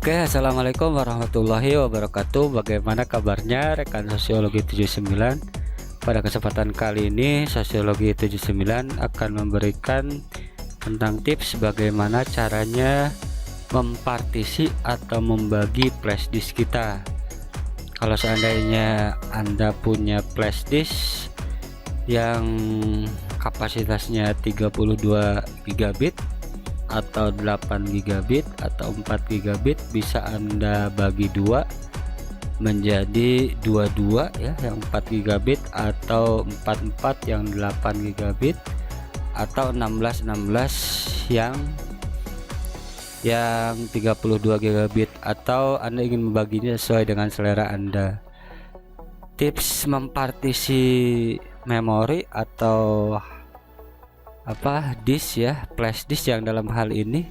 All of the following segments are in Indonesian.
Oke, assalamualaikum warahmatullahi wabarakatuh. Bagaimana kabarnya rekan sosiologi 79? Pada kesempatan kali ini sosiologi 79 akan memberikan tentang tips bagaimana caranya mempartisi atau membagi flash disk kita. Kalau seandainya Anda punya flash disk yang kapasitasnya 32 gigabit atau 8 gigabit atau 4 gigabit, bisa Anda bagi dua menjadi 22 ya, yang 4 gigabit, atau 44 yang 8 gigabit, atau 16 yang 32 gigabit, atau Anda ingin membaginya sesuai dengan selera Anda. Tips mempartisi memori atau disk ya, flash disk yang dalam hal ini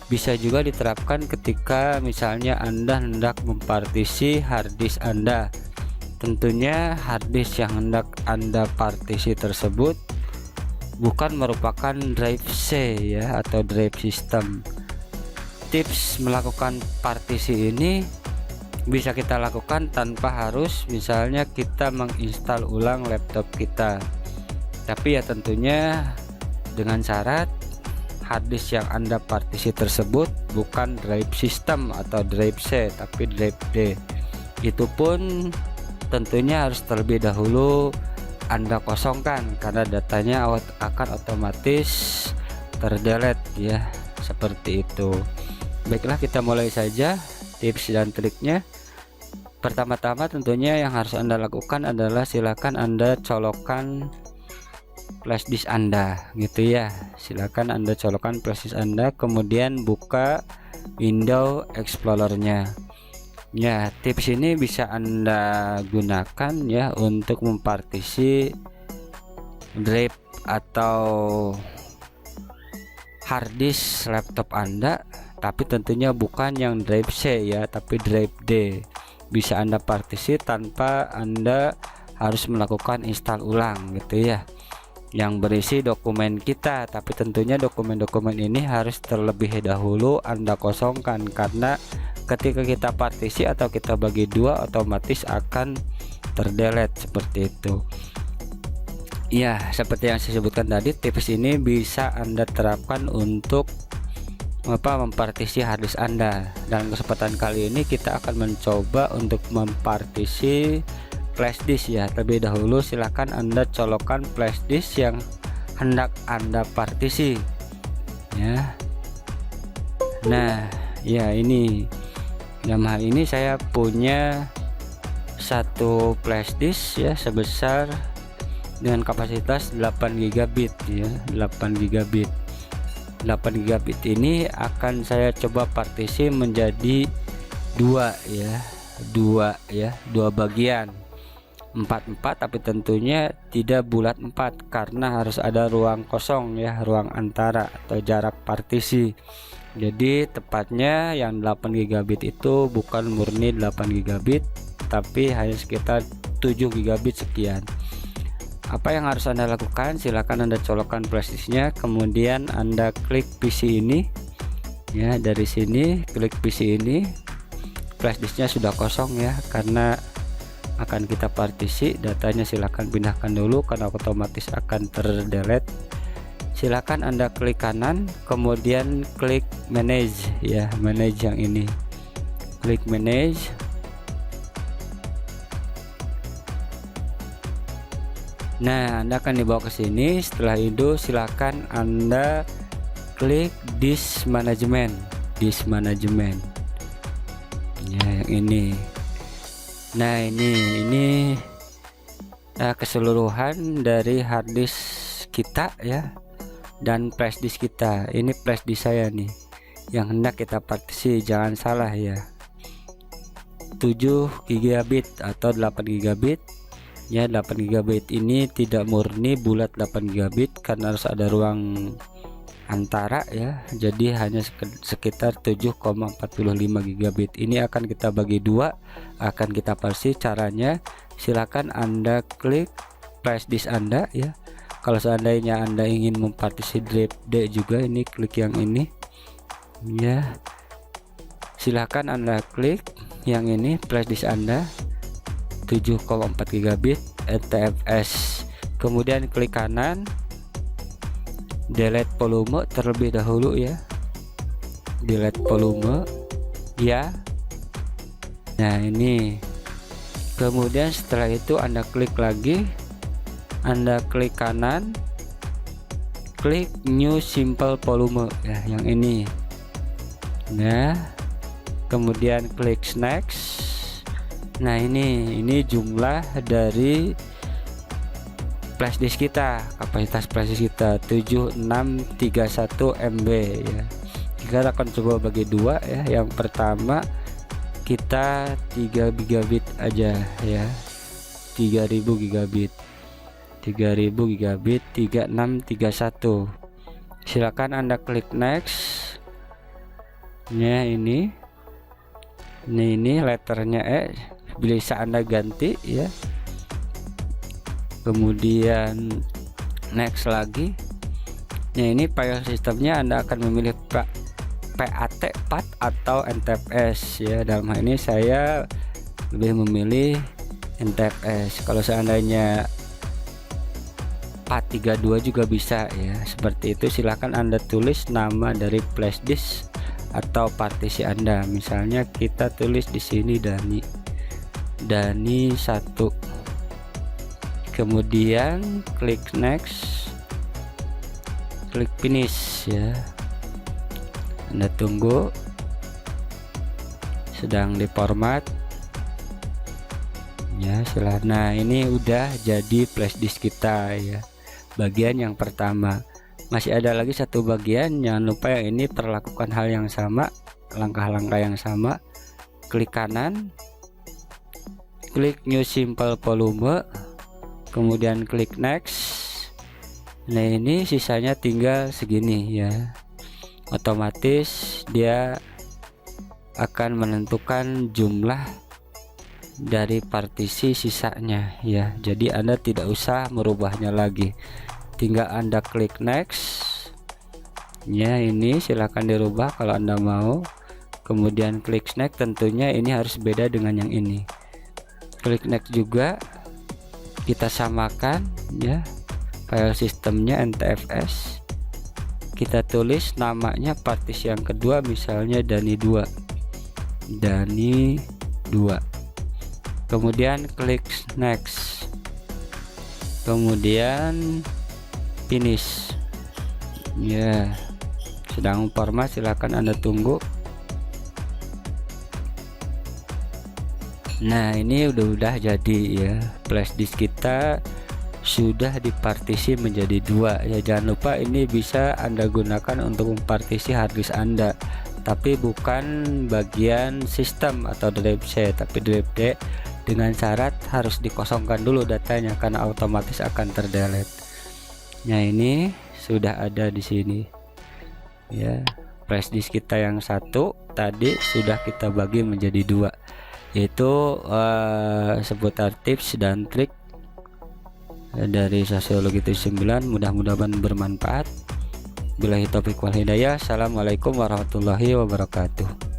bisa juga diterapkan ketika misalnya Anda hendak mempartisi hard disk Anda. Tentunya hard disk yang hendak Anda partisi tersebut bukan merupakan drive C ya, atau drive system. Tips melakukan partisi ini bisa kita lakukan tanpa harus misalnya kita menginstal ulang laptop kita, tapi ya tentunya dengan syarat hard disk yang Anda partisi tersebut bukan drive system atau drive C, tapi drive D. Itu pun tentunya harus terlebih dahulu Anda kosongkan, karena datanya akan otomatis terdelete ya, seperti itu. Baiklah, kita mulai saja tips dan triknya. Pertama-tama tentunya yang harus Anda lakukan adalah silakan Anda colokkan flash disk Anda gitu ya. Silakan Anda colokkan flash disk Anda, kemudian buka window explorer-nya. Ya, tips ini bisa Anda gunakan ya untuk mempartisi drive atau hard disk laptop Anda, tapi tentunya bukan yang drive C ya, tapi drive D. Bisa Anda partisi tanpa Anda harus melakukan install ulang gitu ya, yang berisi dokumen kita. Tapi tentunya dokumen-dokumen ini harus terlebih dahulu Anda kosongkan, karena ketika kita partisi atau kita bagi dua otomatis akan terdelete seperti itu ya. Seperti yang saya sebutkan tadi, tips ini bisa Anda terapkan untuk mempartisi hard disk Anda. Dan kesempatan kali ini kita akan mencoba untuk mempartisi flash disk ya. Terlebih dahulu silakan Anda colokkan flash disk yang hendak Anda partisi ya. Nah ya, ini dalam hal ini saya punya satu flash disk ya sebesar dengan kapasitas 8 gigabit ya, 8 gigabit. 8 gigabit ini akan saya coba partisi menjadi dua bagian 4-4, tapi tentunya tidak bulat 4 karena harus ada ruang kosong ya, ruang antara atau jarak partisi. Jadi tepatnya yang 8 gigabit itu bukan murni 8 gigabit, tapi hanya sekitar 7 gigabit sekian. Apa yang harus Anda lakukan? Silakan Anda colokkan flash disknya, kemudian Anda klik PC ini ya. Dari sini klik PC ini, flash disknya sudah kosong ya, karena akan kita partisi. Datanya silakan pindahkan dulu karena otomatis akan terdelete. Silakan Anda klik kanan, kemudian klik manage ya, manage yang ini, klik manage. Nah, Anda akan dibawa ke sini. Setelah itu silakan Anda klik disk management ya, yang ini. Nah, ini keseluruhan dari hard disk kita ya, dan flash disk kita. Ini flash disk saya nih yang hendak kita partisi, jangan salah ya, 7 gigabit atau 8 gigabit ya. 8 gigabit ini tidak murni bulat 8 gigabit karena harus ada ruang antara ya, jadi hanya sekitar 7,45 gigabit. Ini akan kita bagi dua, akan kita partisi. Caranya silakan Anda klik flash disk Anda ya. Kalau seandainya Anda ingin mempartisi drive D juga, ini klik yang ini ya. silahkan Anda klik yang ini flash disk Anda 7,4 GB NTFS, kemudian klik kanan delete volume terlebih dahulu ya, delete volume ya. Nah ini, kemudian setelah itu Anda klik lagi, Anda klik kanan, klik new simple volume ya, yang ini. Nah kemudian klik next. Nah ini jumlah dari flash disk kita, kapasitas flash disk kita 7631 MB ya. Kita akan coba bagi dua ya. Yang pertama kita 3 gigabit aja ya, 3000 gigabit 3631. Silakan Anda klik next ya. Ini letternya bisa Anda ganti ya, kemudian next lagi. Nah ini file sistemnya Anda akan memilih PAT atau NTFS ya. Dalam hal ini saya lebih memilih NTFS. Kalau seandainya FAT32 juga bisa ya, seperti itu. Silahkan Anda tulis nama dari flash disk atau partisi Anda. Misalnya kita tulis di sini Dani 1, kemudian klik next, klik finish ya. Anda tunggu, sedang diformat ya. Nah ini udah jadi flash disk kita ya, bagian yang pertama. Masih ada lagi satu bagian, jangan lupa yang ini perlakukan hal yang sama, langkah-langkah yang sama. Klik kanan, klik new simple volume, kemudian klik next. Nah ini sisanya tinggal segini ya, otomatis dia akan menentukan jumlah dari partisi sisanya ya. Jadi Anda tidak usah merubahnya lagi, tinggal Anda klik next ya. Ini silahkan dirubah kalau Anda mau, kemudian klik next. Tentunya ini harus beda dengan yang ini. Klik next juga, kita samakan ya file sistemnya NTFS, kita tulis namanya partisi yang kedua, misalnya Dani 2, kemudian klik next, kemudian finish ya. Sedang format, silahkan Anda tunggu. Nah ini udah jadi ya, flash disk kita sudah dipartisi menjadi dua ya. Jangan lupa ini bisa Anda gunakan untuk mempartisi harddisk Anda, tapi bukan bagian sistem atau drive C, tapi drive D, dengan syarat harus dikosongkan dulu datanya karena otomatis akan terdelete. Nah ini sudah ada di sini ya, flash disk kita yang satu tadi sudah kita bagi menjadi dua. Itu seputar tips dan trik dari Sosiologi 9. Mudah-mudahan bermanfaat. Billahi taufiq wal hidayah. Assalamualaikum warahmatullahi wabarakatuh.